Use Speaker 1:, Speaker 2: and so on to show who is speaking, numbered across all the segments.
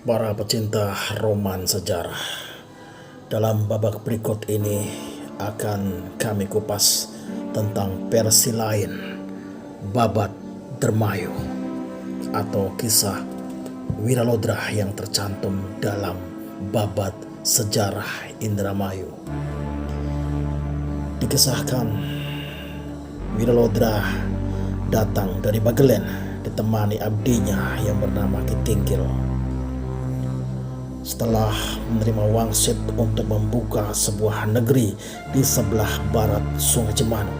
Speaker 1: Para pecinta roman sejarah, dalam babak berikut ini akan kami kupas tentang versi lain Babat Dermayu atau kisah Wiralodra yang tercantum dalam Babat Sejarah Indramayu. Dikisahkan Wiralodra datang dari Bagelen ditemani abdinya yang bernama Ki Tinggil. Setelah menerima wangsit untuk membuka sebuah negeri di sebelah barat Sungai Cimanuk.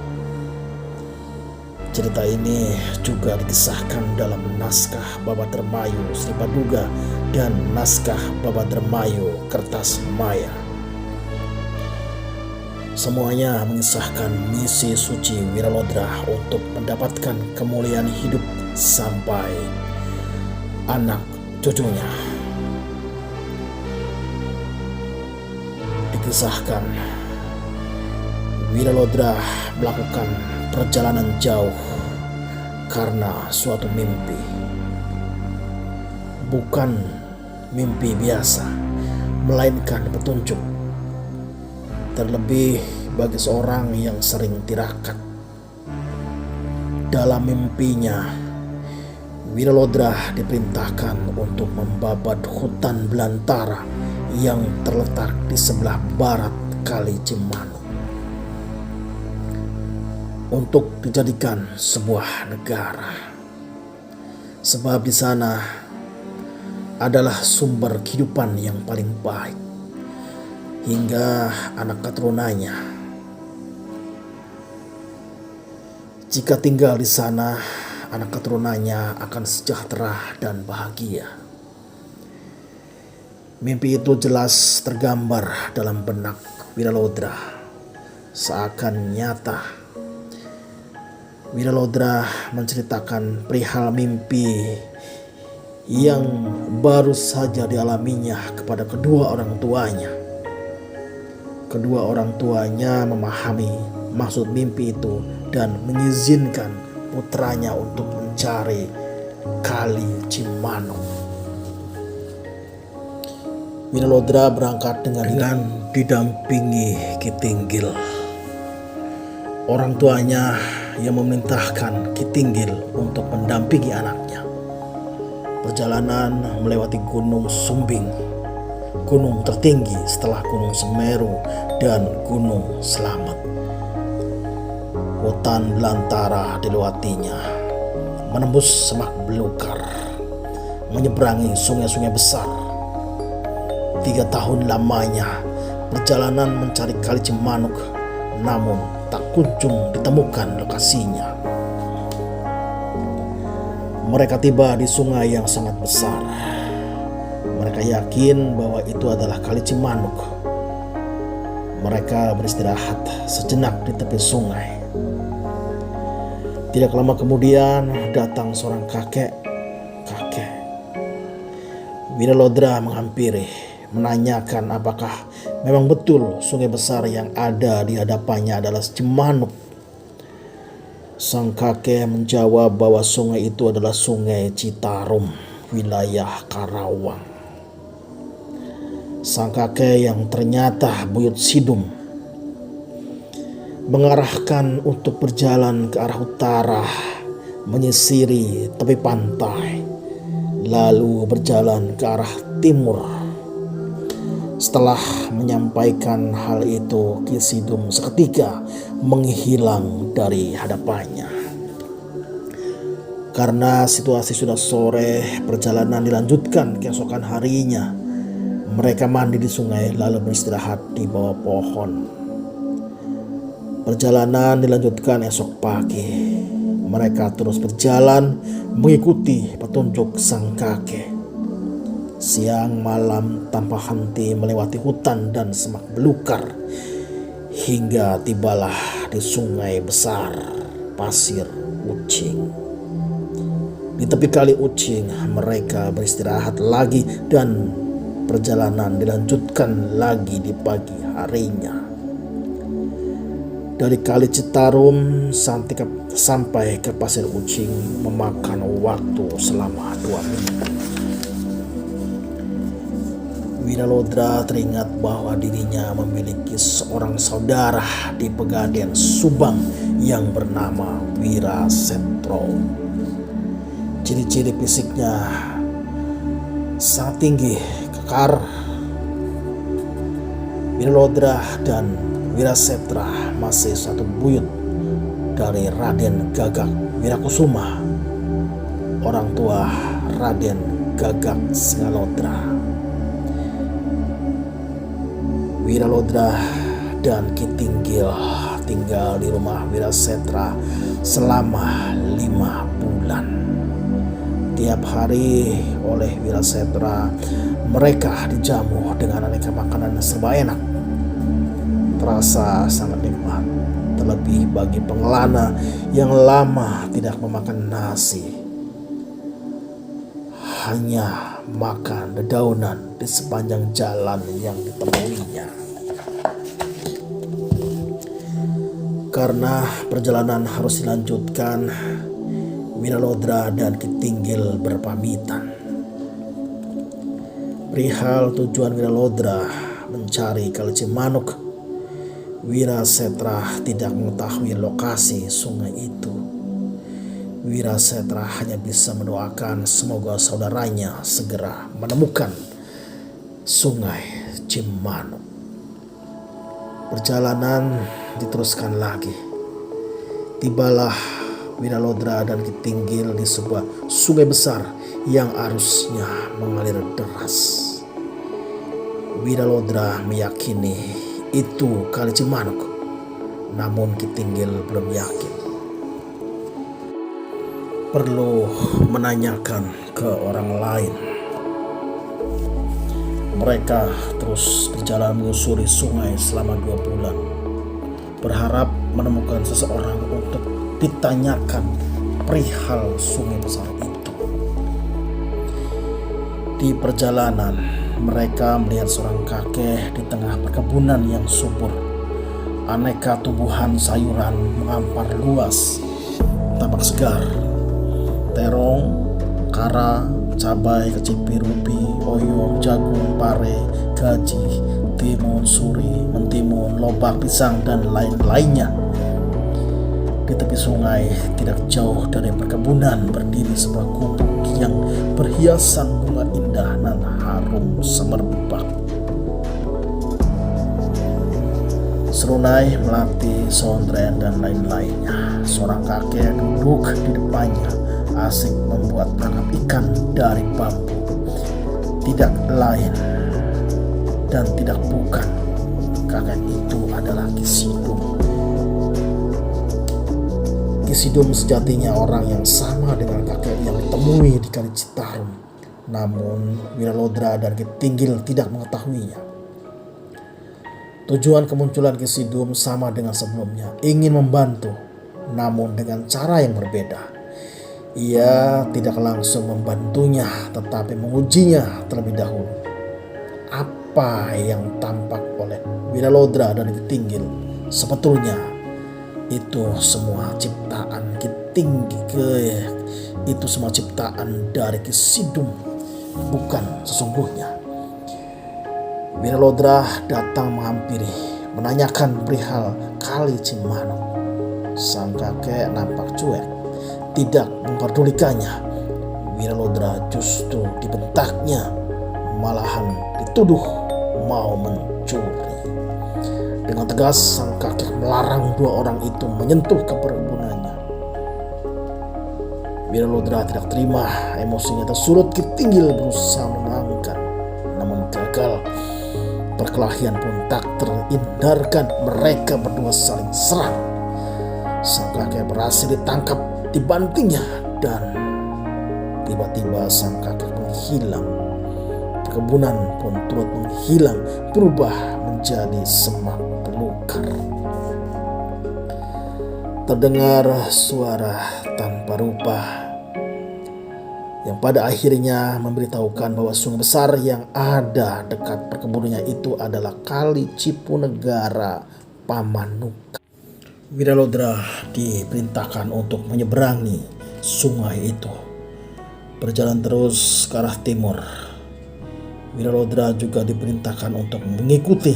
Speaker 1: Cerita ini juga dikisahkan dalam naskah Babat Dermayu Sri Paduga dan naskah Babat Dermayu Kertas Maya. Semuanya mengisahkan misi suci Wiralodra untuk mendapatkan kemuliaan hidup sampai anak cucunya. Dikisahkan Wiralodra melakukan perjalanan jauh karena suatu mimpi. Bukan mimpi biasa, melainkan petunjuk. Terlebih bagi seorang yang sering tirakat. Dalam mimpinya, Wiralodra diperintahkan untuk membabat hutan belantara yang terletak di sebelah barat Kali Cimanuk untuk dijadikan sebuah negara. Sebab di sana adalah sumber kehidupan yang paling baik hingga anak keturunannya. Jika tinggal di sana, anak keturunannya akan sejahtera dan bahagia. Mimpi itu jelas tergambar dalam benak Wiralodra, seakan nyata. Wiralodra menceritakan perihal mimpi yang baru saja dialaminya kepada kedua orang tuanya. Kedua orang tuanya memahami maksud mimpi itu dan mengizinkan putranya untuk mencari Kali Cimanuk. Wiralodra berangkat dengan didampingi Ki Tinggil. Orang tuanya yang memerintahkan Ki Tinggil untuk mendampingi anaknya. Perjalanan melewati Gunung Sumbing, gunung tertinggi setelah Gunung Semeru dan Gunung Slamet. Hutan belantara dilewatinya, menembus semak belukar, menyeberangi sungai-sungai besar. 3 tahun lamanya perjalanan mencari Kali Cimanuk, namun tak kunjung ditemukan lokasinya. Mereka tiba di sungai yang sangat besar. Mereka yakin bahwa itu adalah Kali Cimanuk. Mereka beristirahat sejenak di tepi sungai. Tidak lama kemudian datang seorang kakek. Wiralodra menghampiri, menanyakan apakah memang betul sungai besar yang ada di hadapannya adalah Cimanuk. Sang kakek menjawab bahwa sungai itu adalah Sungai Citarum, wilayah Karawang. Sang kakek yang ternyata buyut Sidum mengarahkan untuk berjalan ke arah utara, menyisiri tepi pantai, lalu berjalan ke arah timur. Setelah menyampaikan hal itu, Ki Sidum seketika menghilang dari hadapannya. Karena situasi sudah sore, perjalanan dilanjutkan keesokan harinya. Mereka mandi di sungai lalu beristirahat di bawah pohon. Perjalanan dilanjutkan esok pagi. Mereka terus berjalan mengikuti petunjuk sang kakek. Siang malam tanpa henti melewati hutan dan semak belukar hingga tibalah di sungai besar Pasir Ucing. Di tepi Kali Ucing mereka beristirahat lagi dan perjalanan dilanjutkan lagi di pagi harinya. Dari Kali Citarum sampai ke Pasir Ucing memakan waktu selama 2 minggu. Wiralodra teringat bahwa dirinya memiliki seorang saudara di Pegadaian Subang yang bernama Wirasetro. Ciri-ciri fisiknya sangat tinggi, kekar. Wiralodra dan Wirasetra masih satu buyut dari Raden Gagak Wirakusuma, orang tua Raden Gagak Singalodra. Wiralodra dan Ki Tinggil tinggal di rumah Wirasetra selama 5 bulan. Tiap hari oleh Wirasetra mereka dijamu dengan aneka makanan serba enak. Terasa sangat nikmat, terlebih bagi pengelana yang lama tidak memakan nasi, hanya makan dedaunan di sepanjang jalan yang ditemuinya. Karena perjalanan harus dilanjutkan, Wiralodra dan Ki Tinggil berpamitan. Perihal tujuan Wiralodra mencari Kali Cimanuk, Wirasetra tidak mengetahui lokasi sungai itu. Wirasetra hanya bisa mendoakan semoga saudaranya segera menemukan sungai Cimanuk. Perjalanan diteruskan lagi. Tibalah Wiralodra dan Ki Tinggil di sebuah sungai besar yang arusnya mengalir deras. Wiralodra meyakini itu Kali Cimanuk, namun Ki Tinggil belum yakin. Perlu menanyakan ke orang lain. Mereka terus berjalan menyusuri sungai selama 2 bulan, berharap menemukan seseorang untuk ditanyakan perihal sungai besar itu. Di perjalanan, mereka melihat seorang kakek di tengah perkebunan yang subur. Aneka tumbuhan sayuran mengampar luas, tampak segar. Terong, kara, cabai, kecimpir, ubi, oyong, jagung, pare, gaji, timun, suri, mentimun, lobak, pisang, dan lain-lainnya. Di tepi sungai, tidak jauh dari perkebunan, berdiri sebuah gubuk yang berhiasan bunga indah dan harum semerbak. Serunai, melati, sondren, dan lain-lainnya. Seorang kakek duduk di depannya, asik membuat perangkap ikan dari bambu. Tidak lain dan tidak bukan, kakek itu adalah Ki Sidum. Ki Sidum sejatinya orang yang sama dengan kakek yang ditemui di Kali Citarum. Namun Wiralodra dan Ki Tinggil tidak mengetahuinya. Tujuan kemunculan Ki Sidum sama dengan sebelumnya, ingin membantu, namun dengan cara yang berbeda. Ia tidak langsung membantunya, tetapi mengujinya terlebih dahulu. Apa yang tampak oleh Wiralodra dan Ki Tinggil sebetulnya itu semua ciptaan Ki Tinggil, itu semua ciptaan dari Ki Sidum, bukan sesungguhnya. Wiralodra datang menghampiri, menanyakan perihal Kali Cimanuk. Sang kakek nampak cuek, tidak memperdulikannya. Wiralodra justru dibentaknya, malahan dituduh mau mencuri. Dengan tegas sang kakek melarang 2 orang itu menyentuh ke perkebunannya. Wiralodra tidak terima, emosinya tersulut. Ki Tinggil berusaha menenangkan, namun gagal. Perkelahian pun tak terhindarkan, mereka berdua saling serang. Sang kakek berhasil ditangkap, dibantingnya, dan tiba-tiba sang kakek menghilang. Perkebunan pun turut menghilang, berubah menjadi semak belukar. Terdengar suara tanpa rupa yang pada akhirnya memberitahukan bahwa sungai besar yang ada dekat perkebunannya itu adalah Kali Cipunegara Pamanukan. Wiralodra diperintahkan untuk menyeberangi sungai itu. Berjalan terus ke arah timur. Wiralodra juga diperintahkan untuk mengikuti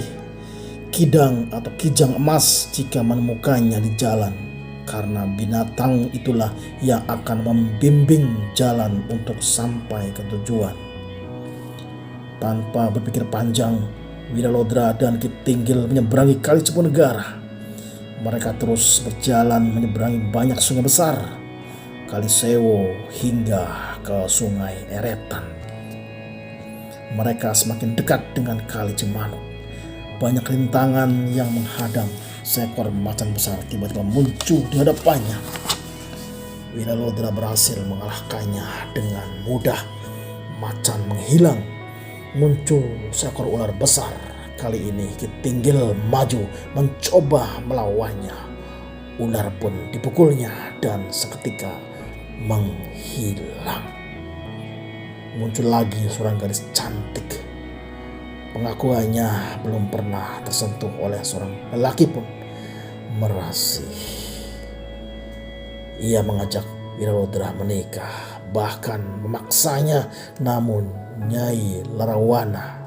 Speaker 1: kidang atau kijang emas jika menemukannya di jalan, karena binatang itulah yang akan membimbing jalan untuk sampai ke tujuan. Tanpa berpikir panjang, Wiralodra dan Ki Tinggil menyeberangi Kali Cipunegara. Mereka terus berjalan menyeberangi banyak sungai besar, Kali Sewo hingga ke Sungai Eretan. Mereka semakin dekat dengan Kali Cimanuk. Banyak rintangan yang menghadang. Seekor macan besar tiba-tiba muncul di hadapannya. Wiralodra berhasil mengalahkannya dengan mudah. Macan menghilang. Muncul seekor ular besar. Kali ini Ki Tinggil maju mencoba melawannya. Ular pun dipukulnya dan seketika menghilang. Muncul lagi seorang gadis cantik. Pengakuannya belum pernah tersentuh oleh seorang lelaki pun. Merasih. Ia mengajak Wiralodra menikah, bahkan memaksanya, namun Nyai Larawana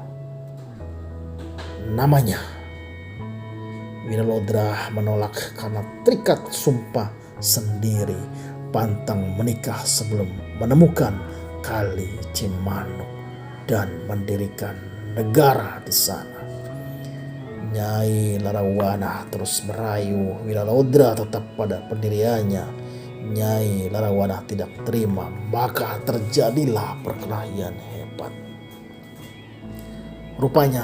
Speaker 1: namanya. Wiralodra menolak karena terikat sumpah sendiri, pantang menikah sebelum menemukan Kali Cimanuk dan mendirikan negara di sana. Nyai Larawana terus merayu Wiralodra tetap pada pendiriannya. Nyai Larawana tidak terima, maka terjadilah perkelahian hebat. Rupanya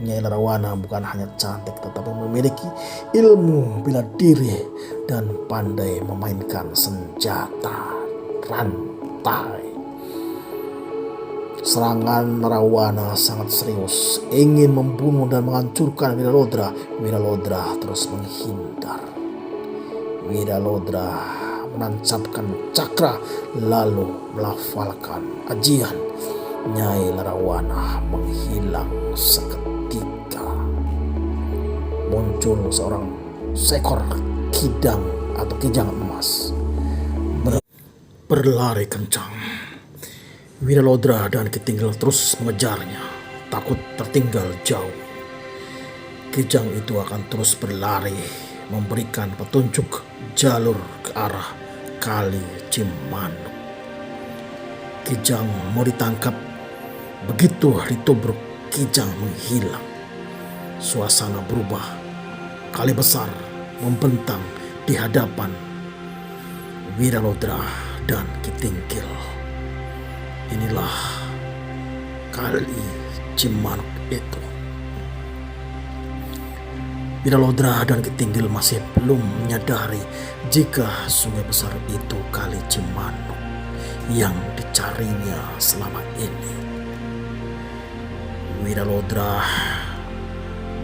Speaker 1: Nyai Larawana bukan hanya cantik, tetapi memiliki ilmu bela diri dan pandai memainkan senjata rantai. Serangan Larawana sangat serius, ingin membunuh dan menghancurkan Wiralodra. Wiralodra terus menghindar. Wiralodra menancapkan cakra lalu melafalkan ajian. Nyai Larawana menghilang seketika. Muncul seekor kidang atau kijang emas berlari kencang. Wiralodra dan Ki Tinggil terus mengejarnya, takut tertinggal jauh. Kijang itu akan terus berlari, memberikan petunjuk jalur ke arah Kali Cimanuk. Kijang mau ditangkap, begitu ditubruk kijang menghilang. Suasana berubah, kali besar membentang di hadapan Wiralodra dan Ki Tinggil. Inilah Kali Cimanuk itu. Wiralodra dan Ki Tinggil masih belum menyadari jika sungai besar itu Kali Cimanuk yang dicarinya selama ini. Wiralodra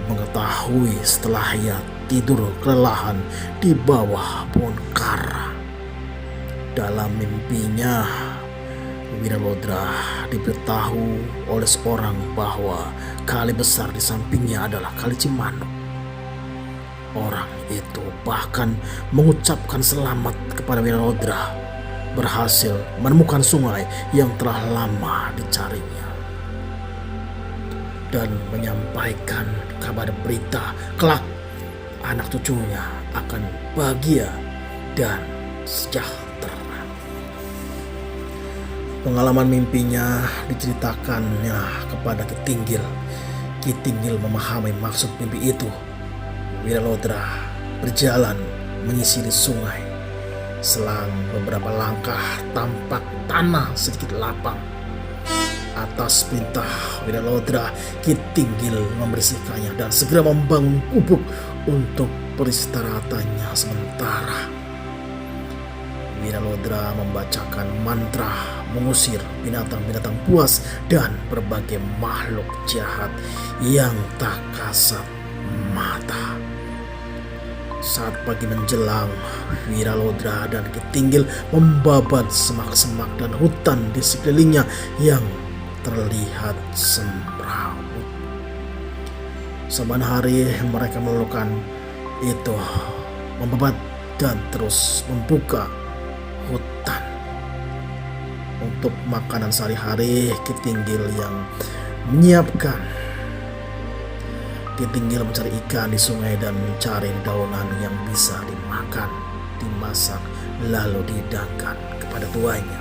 Speaker 1: mengetahui setelah ia tidur kelelahan di bawah pohon kara. Dalam mimpinya, Wiralodra diberitahu oleh seorang bahwa kali besar di sampingnya adalah Kali Cimanuk. Orang itu bahkan mengucapkan selamat kepada Wiralodra, berhasil menemukan sungai yang telah lama dicarinya, dan menyampaikan kabar berita kelak anak cucunya akan bahagia dan sejahtera. Pengalaman mimpinya diceritakannya kepada Ki Tinggil. Ki Tinggil memahami maksud mimpi itu. Wiralodra berjalan menyisiri sungai. Selang beberapa langkah tampak tanah sedikit lapang. Atas perintah Wiralodra, Ki Tinggil membersihkannya dan segera membangun gubuk untuk peristirahatannya sementara. Wiralodra membacakan mantra mengusir binatang-binatang buas dan berbagai makhluk jahat yang tak kasat mata. Saat pagi menjelang, Wiralodra dan Ki Tinggil membabat semak-semak dan hutan di sekelilingnya yang terlihat semrawut. Saban hari mereka melakukan itu, membabat dan terus membuka hutan untuk makanan sehari-hari, Kitinggil yang menyiapkan. Kitinggil mencari ikan di sungai dan mencari daunan yang bisa dimakan, dimasak, lalu dihidangkan kepada tuannya.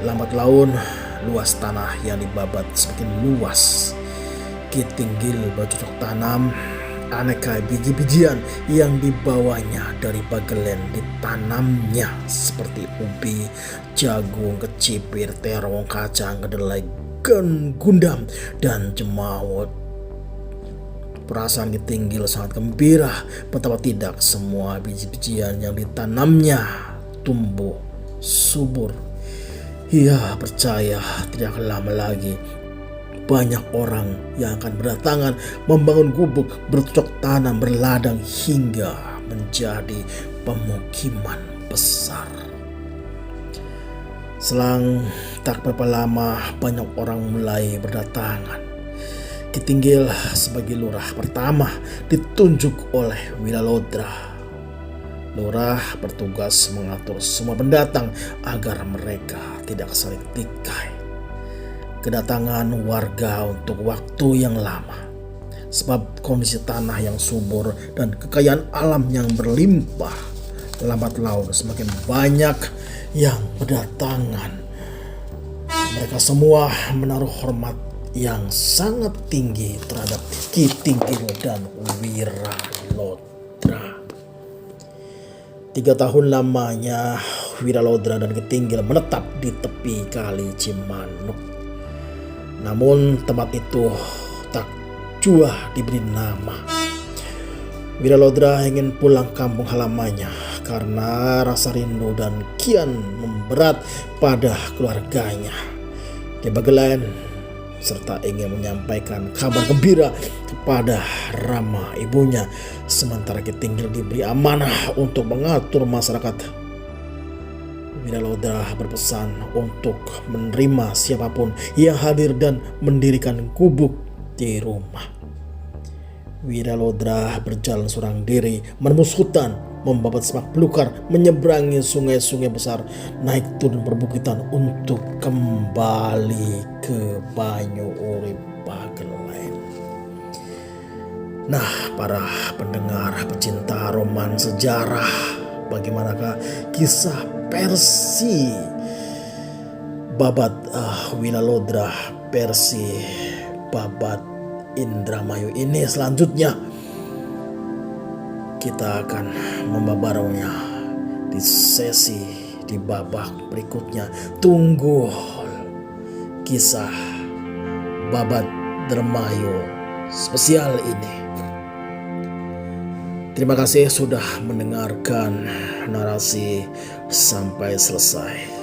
Speaker 1: Lambat laun, luas tanah yang dibabat semakin luas. Kitinggil bercocok tanam aneka biji-bijian yang dibawanya dari Bagelen ditanamnya seperti ubi, jagung, kecipir, terong, kacang, kedelai, gundam, dan jemawut. Perasaan Kitinggil sangat gembira, betapa tidak semua biji-bijian yang ditanamnya tumbuh subur. Ia percaya tidak lama lagi banyak orang yang akan berdatangan membangun gubuk, bercocok tanam, berladang hingga menjadi pemukiman besar. Selang tak berapa lama banyak orang mulai berdatangan. Kitinggil sebagai lurah pertama ditunjuk oleh Wilalodra. Lurah bertugas mengatur semua pendatang agar mereka tidak saling tikai. Kedatangan warga untuk waktu yang lama, sebab kondisi tanah yang subur dan kekayaan alam yang berlimpah. Lambat laun semakin banyak yang berdatangan. Mereka semua menaruh hormat yang sangat tinggi terhadap Kitinggil dan Wilalodra. 3 tahun lamanya Wilalodra dan Kitinggil menetap di tepi kali Cimanuk. Namun tempat itu tak jua diberi nama. Wilalodra ingin pulang kampung halamannya karena rasa rindu dan kian memberat pada keluarganya di Bagelen, serta ingin menyampaikan kabar gembira kepada Rama ibunya. Sementara Kitinggil diberi amanah untuk mengatur masyarakat. Wilalodra berpesan untuk menerima siapapun yang hadir dan mendirikan gubuk di rumah. Wilalodra berjalan seorang diri menembus hutan, membabat semak belukar, menyeberangi sungai-sungai besar, naik turun perbukitan untuk kembali ke Banyu Urip Bagelen. Nah, para pendengar pecinta roman sejarah, bagaimanakah kisah versi babat Wilalodra, versi babat Indramayu ini? Selanjutnya kita akan membabarunya di sesi di babak berikutnya. Tunggu kisah babat Indramayu spesial ini. Terima kasih sudah mendengarkan narasi sampai selesai.